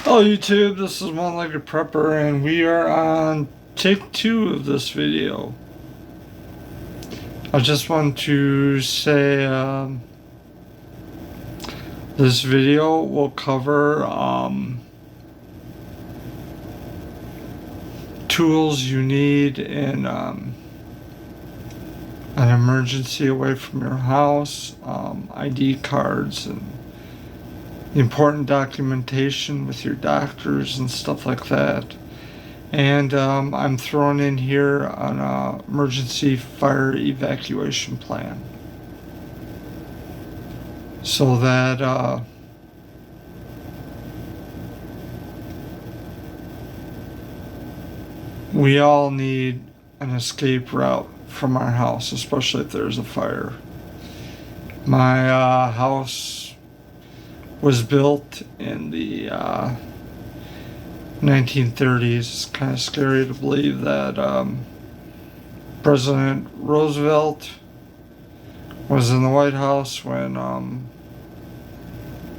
Hello YouTube, this is One Legged Prepper and we are on take 2 of this video. I just want to say this video will cover tools you need in an emergency away from your house, ID cards and important documentation with your doctors and stuff like that. And I'm throwing in here an emergency fire evacuation plan so that we all need an escape route from our house, especially if there's a fire. My house was built in the 1930s. It's kind of scary to believe that President Roosevelt was in the White House when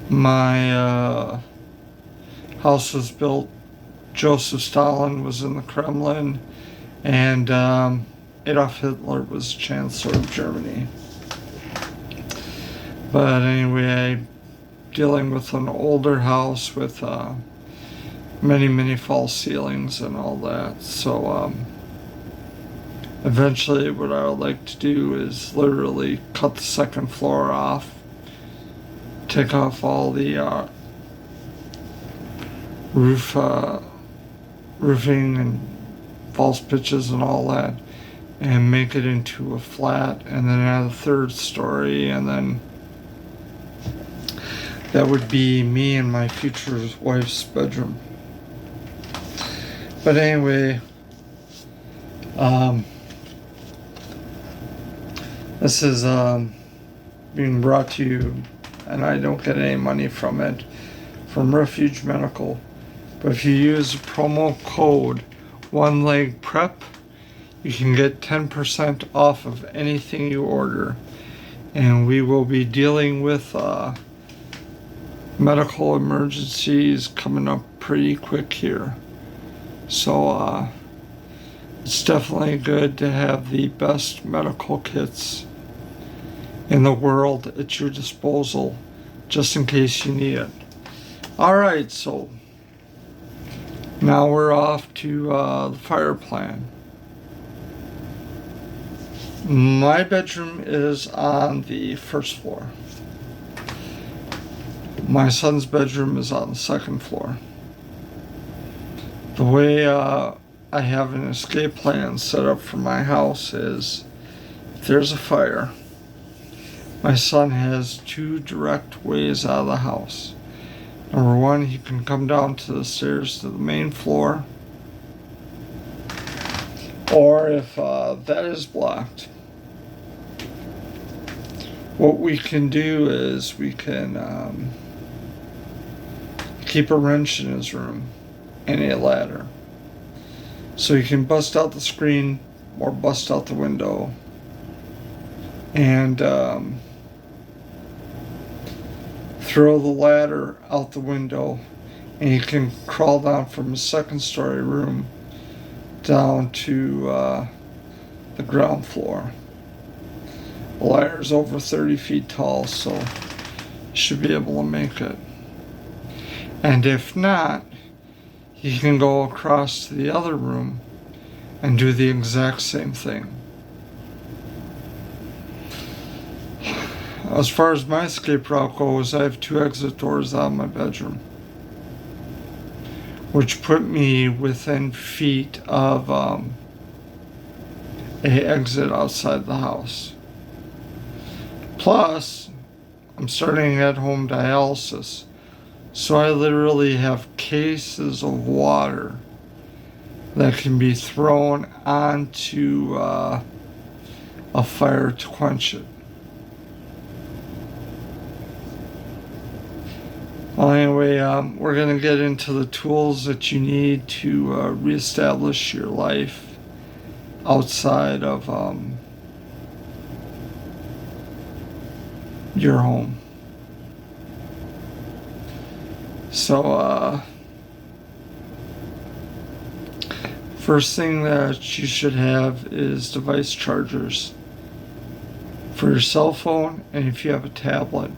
my house was built. Joseph Stalin was in the Kremlin, and Adolf Hitler was Chancellor of Germany. But anyway, dealing with an older house with many false ceilings and all that. So eventually what I would like to do is literally cut the second floor off, take off all the roofing and false pitches and all that, and make it into a flat, and then add a third story, and then that would be me and my future wife's bedroom. But anyway, this is being brought to you, and I don't get any money from it, from Refuge Medical. But if you use promo code OneLegPrep, you can get 10% off of anything you order. And we will be dealing with medical emergencies coming up pretty quick here. So it's definitely good to have the best medical kits in the world at your disposal, just in case you need it. Alright, so now we're off to the fire plan. My bedroom is on the first floor. My son's bedroom is on the second floor. The way I have an escape plan set up for my house is, if there's a fire, my son has 2 direct ways out of the house. Number 1, he can come down to the stairs to the main floor, or if that is blocked, what we can do is we can keep a wrench in his room and a ladder, so he can bust out the screen or bust out the window and throw the ladder out the window, and he can crawl down from his second story room down to the ground floor. The ladder's over 30 feet tall, so he should be able to make it. And if not, he can go across to the other room and do the exact same thing. As far as my escape route goes, I have 2 exit doors out of my bedroom, which put me within feet of a exit outside the house. Plus, I'm starting at-home dialysis, so I literally have cases of water that can be thrown onto a fire to quench it. Well, anyway, we're going to get into the tools that you need to reestablish your life outside of your home. So First thing that you should have is device chargers for your cell phone and if you have a tablet,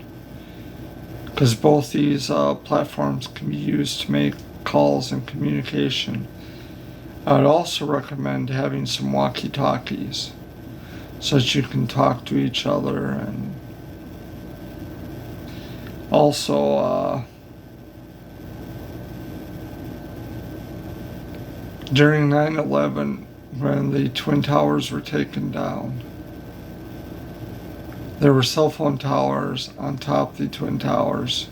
because both these platforms can be used to make calls and communication. I would also recommend having some walkie-talkies so that you can talk to each other. And also, during 9/11, when the Twin Towers were taken down, there were cell phone towers on top of the Twin Towers.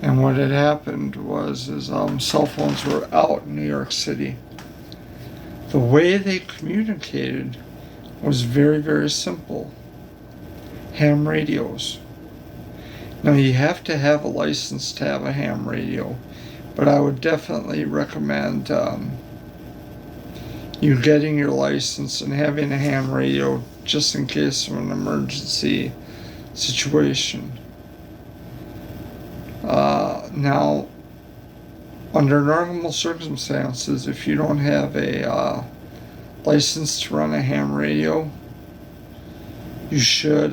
And what had happened was cell phones were out in New York City. The way they communicated was very, very simple. Ham radios. Now you have to have a license to have a ham radio, but I would definitely recommend you getting your license and having a ham radio just in case of an emergency situation. Now, under normal circumstances, if you don't have a license to run a ham radio, you should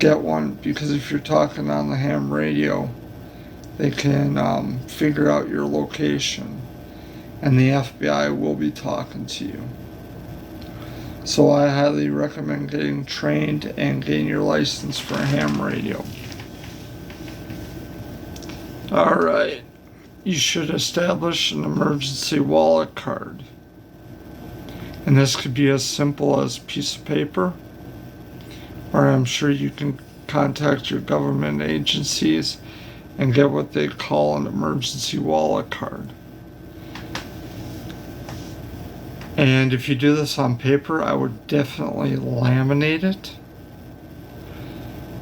get one, because if you're talking on the ham radio, they can figure out your location, and the FBI will be talking to you. So I highly recommend getting trained and getting your license for a ham radio. Alright, you should establish an emergency wallet card. And this could be as simple as a piece of paper, or I'm sure you can contact your government agencies and get what they call an emergency wallet card. And if you do this on paper, I would definitely laminate it.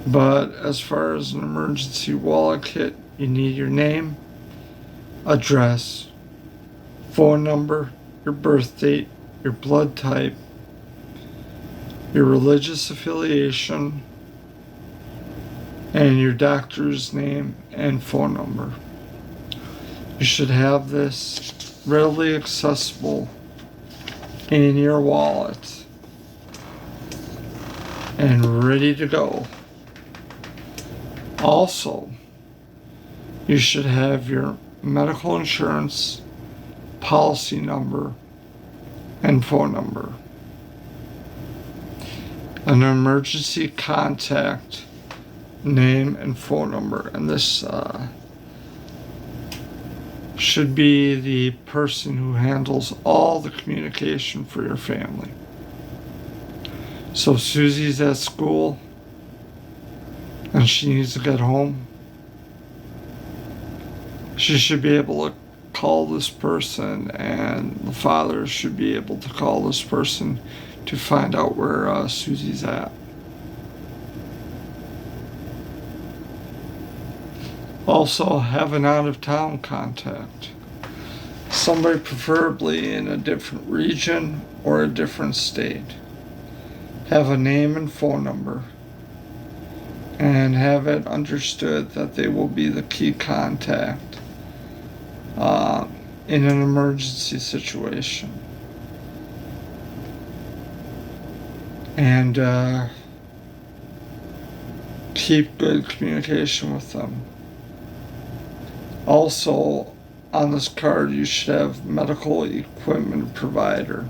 But as far as an emergency wallet kit, you need your name, address, phone number, your birth date, your blood type, your religious affiliation, and your doctor's name and phone number. You should have this readily accessible in your wallet and ready to go. Also, you should have your medical insurance policy number and phone number, an emergency contact name and phone number, and this should be the person who handles all the communication for your family. So Susie's at school and she needs to get home, she should be able to call this person, and the father should be able to call this person to find out where Susie's at. Also, have an out-of-town contact. Somebody preferably in a different region or a different state. Have a name and phone number, and have it understood that they will be the key contact in an emergency situation. And keep good communication with them. Also, on this card, you should have medical equipment provider.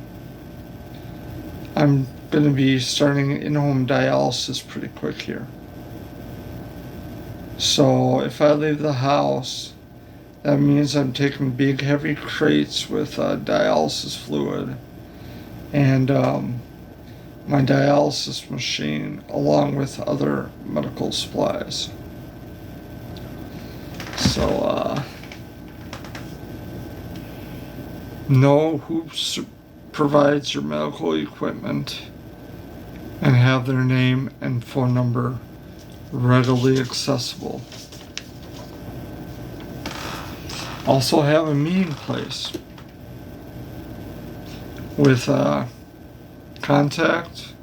I'm going to be starting in-home dialysis pretty quick here. So if I leave the house, that means I'm taking big heavy crates with dialysis fluid and my dialysis machine, along with other medical supplies. So know who provides your medical equipment and have their name and phone number readily accessible. Also have a meeting place with contact,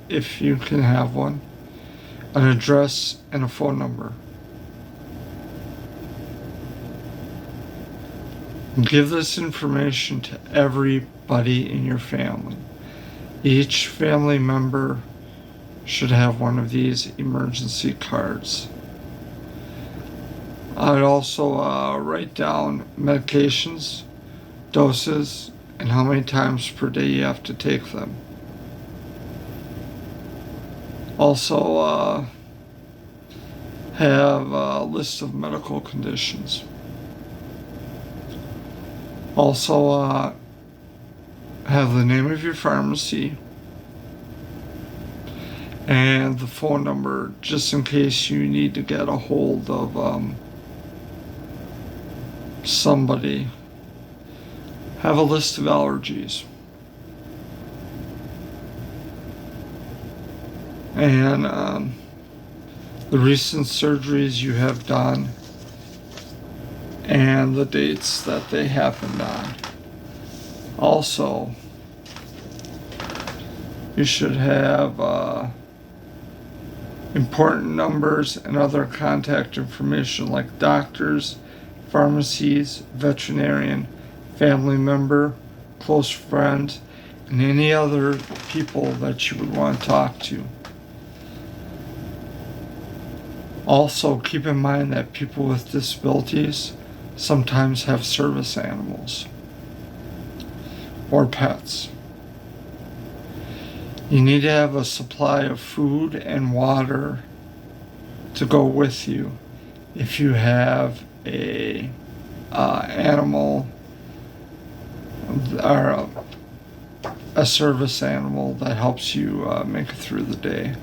if you can have one, an address, and a phone number. Give this information to everybody in your family. Each family member should have one of these emergency cards. I'd also write down medications, doses, and how many times per day you have to take them. Also, have a list of medical conditions. Also, have the name of your pharmacy and the phone number just in case you need to get a hold of somebody. Have a list of allergies. And the recent surgeries you have done and the dates that they happened on. Also, you should have important numbers and other contact information like doctors, pharmacies, veterinarian, family member, close friends, and any other people that you would want to talk to. Also, keep in mind that people with disabilities sometimes have service animals or pets. You need to have a supply of food and water to go with you if you have a animal or a service animal that helps you make it through the day.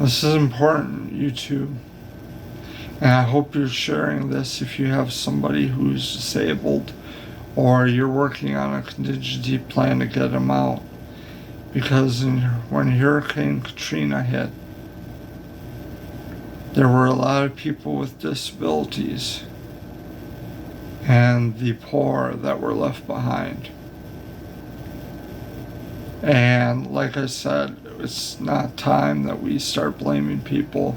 This is important, YouTube. And I hope you're sharing this if you have somebody who's disabled or you're working on a contingency plan to get them out. Because when Hurricane Katrina hit, there were a lot of people with disabilities and the poor that were left behind. And like I said, it's not time that we start blaming people.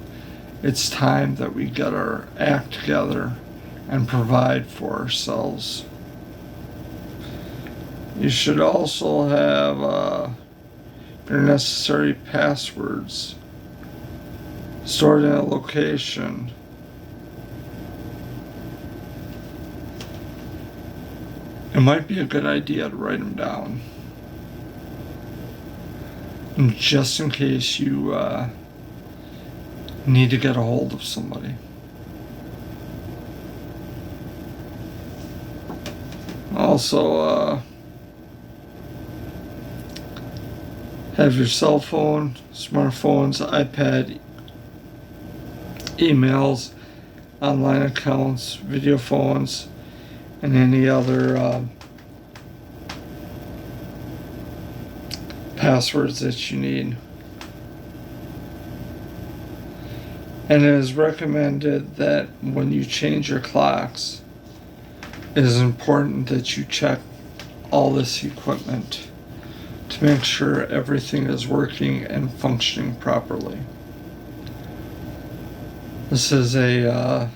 It's time that we get our act together and provide for ourselves. You should also have your necessary passwords stored in a location. It might be a good idea to write them down. And just in case you need to get a hold of somebody. Also, have your cell phone, smartphones, iPad, emails, online accounts, video phones, and any other passwords that you need. And it is recommended that when you change your clocks, it is important that you check all this equipment to make sure everything is working and functioning properly. This is a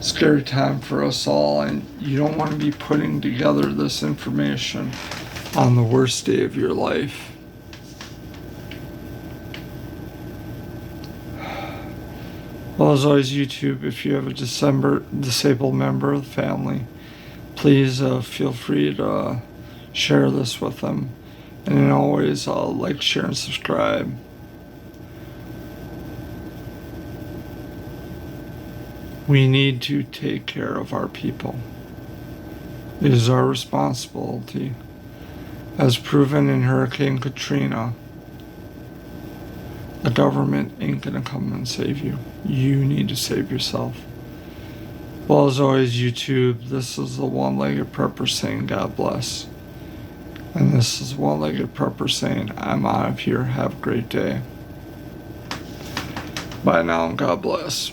scary time for us all, and you don't want to be putting together this information on the worst day of your life. Well, as always, YouTube, if you have a disabled member of the family, please feel free to share this with them. And then always like, share, and subscribe. We need to take care of our people. It is our responsibility. As proven in Hurricane Katrina, the government ain't gonna come and save you. You need to save yourself. Well, as always, YouTube, this is the One-Legged Prepper saying God bless. And this is One-Legged Prepper saying I'm out of here. Have a great day. Bye now and God bless.